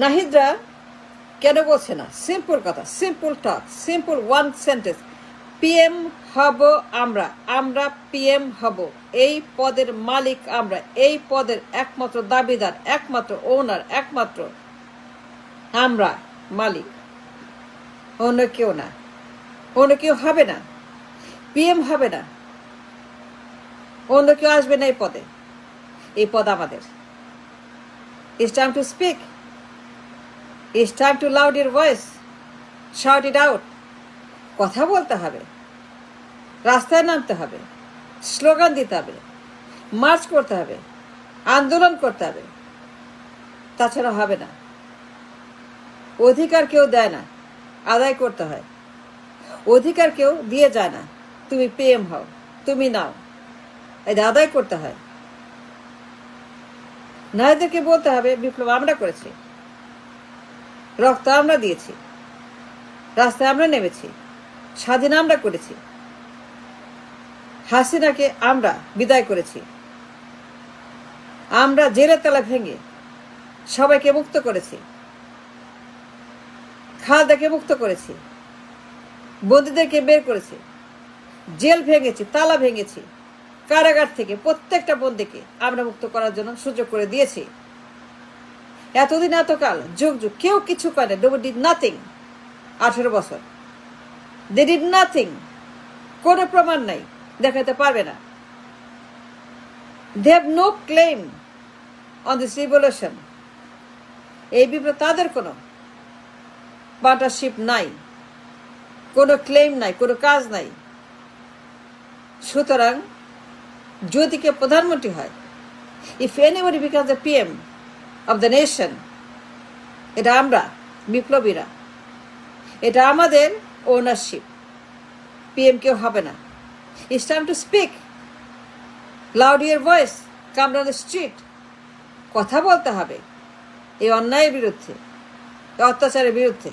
নাহিদরা কেন বলছে না? সিম্পল কথা, সিম্পল টক, সিম্পল ওয়ান সেন্টেন্স। পিএম হব আমরা, আমরা পিএম হব, এই পদের মালিক আমরা, এই পদের একমাত্র দাবিদার, একমাত্র ওনার, একমাত্র আমরা মালিক, অন্য কেউ না, অন্য কেউ হবে না, পিএম হবে না, অন্য কেউ আসবে না এই পদে, এই পদ আমাদের। It's time to speak. It's time to loud your voice. Shout it out. কথা বলতে হবে, রাস্তায় নামতে হবে, স্লোগান দিতে হবে, মার্চ করতে হবে, আন্দোলন করতে হবে, তাছাড়া হবে না। অধিকার কেউ দেয় না, আদায় করতে হয়। অধিকার কেউ দিয়ে যায় না, তুমি পিএম হও, তুমি নাও, এটা আদায় করতে হয়। নারীদেরকে বলতে হবে বিপ্লব আমরা করেছি, রক্ত আমরা দিয়েছি, রাস্তায় আমরা নেমেছি, স্বাধীন আমরা করেছি, হাসিনাকে আমরা বিদায় করেছি, আমরা জেলের তালা ভেঙে সবাইকে মুক্ত করেছি, খালেদাকে মুক্ত করেছি, বন্দীদেরকে বের করেছি, জেল ভেঙেছি, তালা ভেঙেছি, কারাগার থেকে প্রত্যেকটা বন্দীকে আমরা মুক্ত করার জন্য সুযোগ করে দিয়েছি। এতদিন এতকাল যুগ যুগ কেউ কিছু করে, nobody did nothing। 18 বছর they did nothing, কোনো প্রমাণ নাই, দেখাতে পারবে না। they have no claim on this revolution। এই বিপ্লব তাদের কোনো পার্টনারশিপ নাই, কোনো ক্লেম নাই, কোনো কাজ নাই। সুতরাং যদি কেউ প্রধানমন্ত্রী হয়, if anybody becomes the PM of the nation, এটা আমরা বিপ্লবীরা, এটা আমাদের ওনারশিপ, পিএম কেউ হবে না। It's time to speak, loud your voice, come down the street। কথা বলতে হবে এই অন্যায়ের বিরুদ্ধে, এই অত্যাচারের বিরুদ্ধে,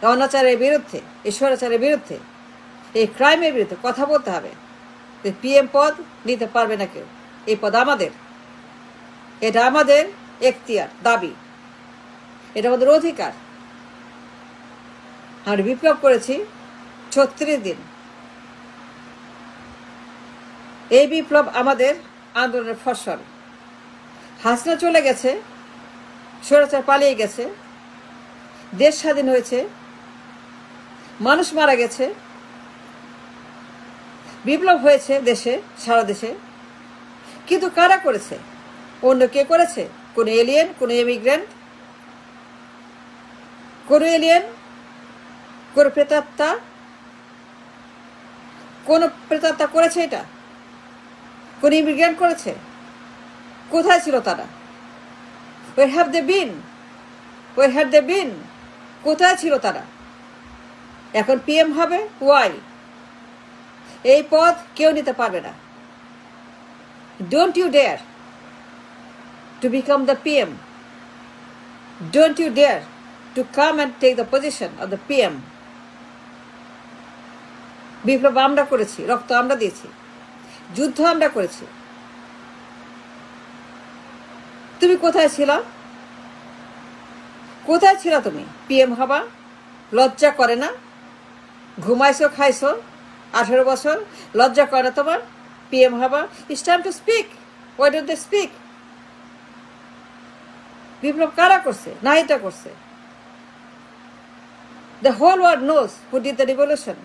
এই অনাচারের বিরুদ্ধে, এই স্বৈরাচারের বিরুদ্ধে, এই ক্রাইমের বিরুদ্ধে কথা বলতে হবে। পিএম পদ নিতে পারবে না কেউ, এই পদ আমাদের, এটা আমাদের এখতিয়ার, দাবি, এটা আমাদের অধিকার। আমরা বিপ্লব করেছি 36 দিন। এই বিপ্লব আমাদের আন্দোলনের ফসল। হাসিনা চলে গেছে, স্বৈরাচার পালিয়ে গেছে, দেশ স্বাধীন হয়েছে, মানুষ মারা গেছে, বিপ্লব হয়েছে দেশে, সারা দেশে, কিন্তু কারা করেছে? অন্য কে করেছে? কোনো এলিয়েন, কোনো ইমিগ্রেন্ট, কোনো এলিয়েন, কোনো প্রেতাত্মা, কোনো প্রেতাত্মা করেছে এটা? কোন ইমিগ্রেন্ট করেছে? কোথায় ছিল তারা? Where have they been? Where had they been? কোথায় ছিল তারা? এখন পিএম হবে, ওয়াই? এই পদ কেউ নিতে পারবে না। Don't you dare to become the PM. Don't you dare to come and take the position of the PM. বিপ্লব আমরা করেছি, রক্ত আমরা দিয়েছি, যুদ্ধ আমরা করেছি। তুমি কোথায় ছিল? কোথায় ছিল তুমি? পিএম হবা লজ্জা করে না? ঘুমাইছো, খাইছো 18 বছর, লজ্জা করে না তোমার? পিএম হবা? It's time to speak. Why don't they speak? বিপ্লব কারা করছে? নাহিদরা করছে। The whole world knows who did the revolution.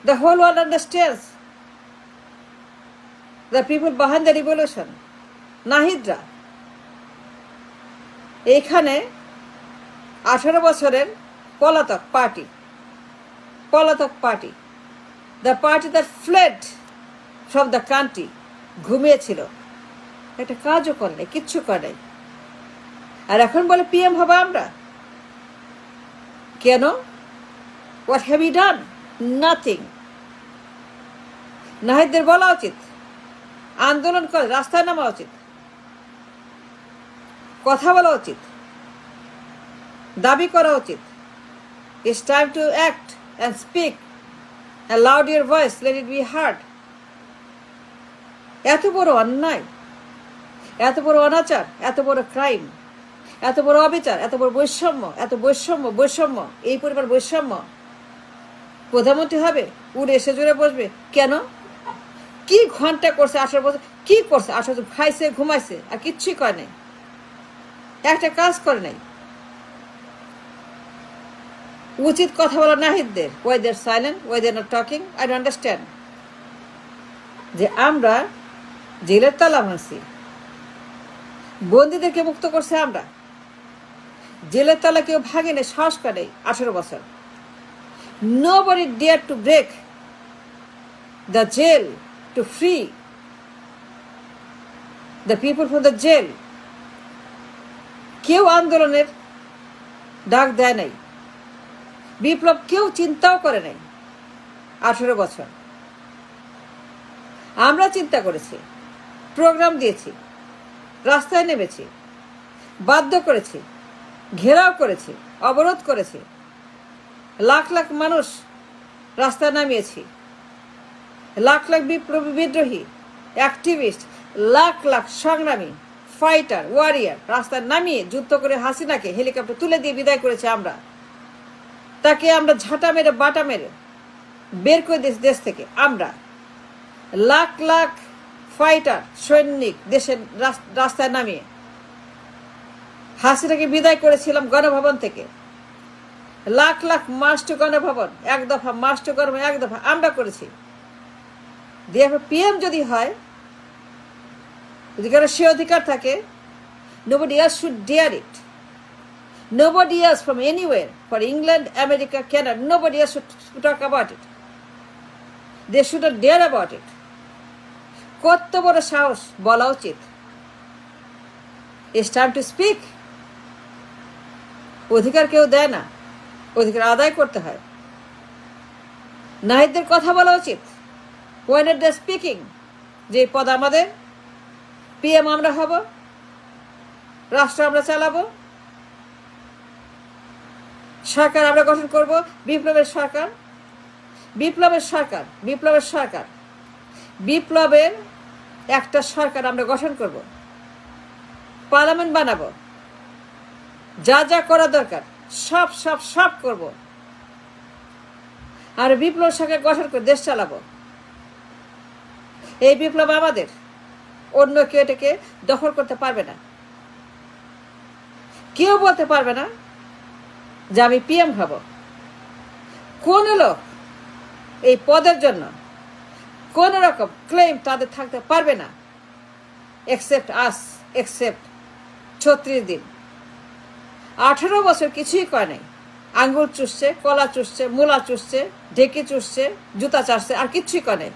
The whole world understands the people behind the revolution. নাহিদরা। এইখানে 18 বছরের পলাতক পার্টি, পলাতক party, the party that fled from the country, ঘুমিয়েছিল, একটা কাজও করে নাই, কিচ্ছু করে নাই। আর এখন বলে পিএম হবে আমরা। কেন? What have you done? Nothing. নাহিদদের বলা উচিত, আন্দোলন করে রাস্তায় নামা উচিত, কথা বলা উচিত, দাবি করা উচিত। It's time to act and speak and loud your voice, let it be heard. এত বড় অন্যায়, এত বড় অনাচার, এত বড় ক্রাইম, এত বড় অবিচার, এত বড় বৈষম্য, এত বৈষম্য, এই পরিমাণ বৈষম্য, প্রধানমন্ত্রী হবে, উড়ে এসে জুড়ে বসবে কেন? কি ঘন্টা করছে 18 বছর? কি করছে 18 বছর? খাইছে, ঘুমাইছে, আর কিচ্ছুই করে নাই, একটা কাজ করে নাই। উচিত কথা বলা নাহিদদের, why they are silent, why they are not talking, I don't understand. যে আমরা জেলের তালা ভাঙছি, বন্দীদেরকে মুক্ত করছে আমরা, জেলের তালা কেউ ভাঙে নেই, সাহস করে 18 বছর। Nobody dared to break the jail to free the people from the jail. কেউ আন্দোলনের ডাক দেয় নাই, বিপ্লব কেউ চিন্তাও করে নাই 18 বছর। আমরা চিন্তা করেছি, প্রোগ্রাম দিয়েছি, রাস্তায় নেমেছি, বাধ্য করেছি, ঘেরাও করেছি, অবরোধ করেছি, লাখ লাখ মানুষ রাস্তায় নামিয়েছি, লাখ লাখ বিপ্লবী, বিদ্রোহী, অ্যাক্টিভিস্ট, লাখ লাখ সংগ্রামী, ফাইটার, ওয়ারিয়ার রাস্তায় নামিয়ে যুদ্ধ করে হাসিনাকে হেলিকপ্টার তুলে দিয়ে বিদায় করেছি আমরা। তাকে আমরা ঝাঁটা মেরে বাটা মেরে বের করে দিয়েছি দেশ থেকে। আমরা লাখ লাখ ফাইটার, সৈনিক দেশের রাস্তায় নামিয়ে হাসিনাকে বিদায় করেছিলাম গণভবন থেকে। লাখ লাখ মার্চ টু গণভবন, এক দফা মার্চ টু গণভবন, এক দফা আমরা করেছি। দিয়ে পিএম যদি হয়, যদি কারো সে অধিকার থাকে, nobody else should dare it. Nobody else from anywhere, for England, America, Canada, nobody else should talk about it. They should not dare about it. কত বড় সাহস, বলা উচিত। It's time to speak. অধিকার কেউ দেয় না, অধিকার আদায় করতে হয়। নাহিদদের কথা বলা উচিত। When are they speaking? যে পদ আমাদের, পিএম আমরা হব, রাষ্ট্র আমরা চালাবো, সরকার আমরা গঠন করব, বিপ্লবের সরকার, বিপ্লবের সরকার, বিপ্লবের সরকার, বিপ্লবের একটা সরকার আমরা গঠন করব, পার্লামেন্ট বানাবো, যা যা করা দরকার সব সব সব করব, আর বিপ্লব সরকার গঠন করে দেশ চালাবো। এই বিপ্লব আমাদের, অন্য কেউ এটাকে দখল করতে পারবে না। কেউ বলতে পারবে না যে আমি পিএম হব। কোন লোক এই পদের জন্য কোন রকম ক্লেম তাদের থাকতে পারবে না, এক্সেপ্ট আস, এক্সেপ্ট 36 দিন। 18 বছর কিছুই করে নাই, আঙ্গুল চুষছে, কলা চুষছে, মূলা চুষছে, ঢেকে চুষছে, জুতা চাষছে, আর কিচ্ছুই করে নাই।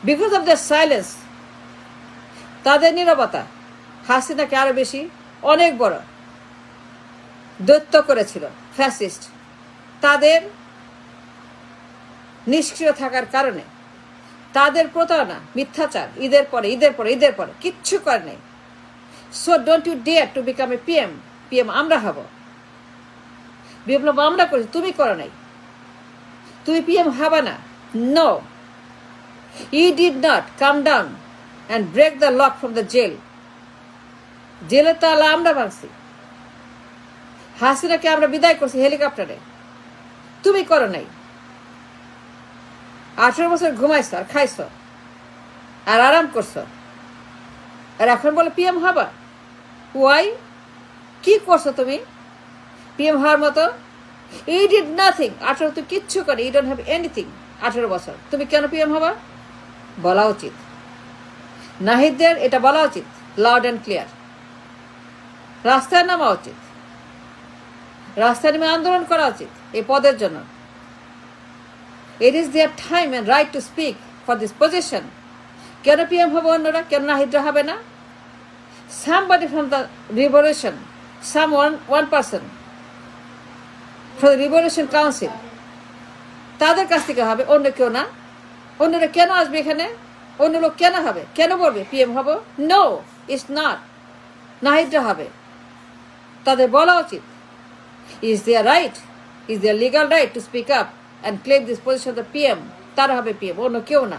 বিকজ অফ দ্যার সাইলেন্স, তাদের নীরবতা হাসিনাকে আরো বেশি, অনেক বড় দৈত্য করেছিল ফ্যাসিস্ট। তাদের নিষ্ক্রিয় থাকার কারণে, তাদের প্রতারণা, মিথ্যাচার, ঈদের পরে কিচ্ছু করে নেই। So don't you dare to become a PM. PM আমরা হব, বিপ্লব আমরা করেছি, তুমি করো নাই, তুমি পিএম হবে না। No, you did not come down and break the lock from the jail. জেলের তালা আমরা ভাঙছি, হাসিনাকে আমরা বিদায় করছি হেলিকপ্টারে, তুমি করো নাই। 18 বছর ঘুমাইছো আর খাইছো আর আরাম করছো, আর এখন বলে পিএম হবা। ওয়াই? কি করছো তুমি পিএম হওয়ার মতো? You did nothing. 18 তুই কিচ্ছু করে, you don't have anything। 18 বছর তুমি কেন পিএম হবা? বলা উচিত নাহিদদের, এটা বলা উচিত লাউড অ্যান্ড ক্লিয়ার। রাস্তায় নামা উচিত, রাস্তায় নেমে আন্দোলন করা উচিত এই পদের জন্য। It is their time and right to speak for this position. কেন পিএম হবে অন্যরা, কেন নাহিদরা হবে না? Somebody from the revolution, one person from the revolution council, তাদের কাছ থেকে হবে, অন্য কেউ না। অন্যরা কেন আসবে এখানে? অন্য লোক কেন হবে? কেন বলবে পিএম হব? No, it's not. নাহিদরা হবে, তাদের বলা উচিত is there right, is there legal right to speak up and claim this position of the PM. তারা হবে পিএম, অন্য কেউ না।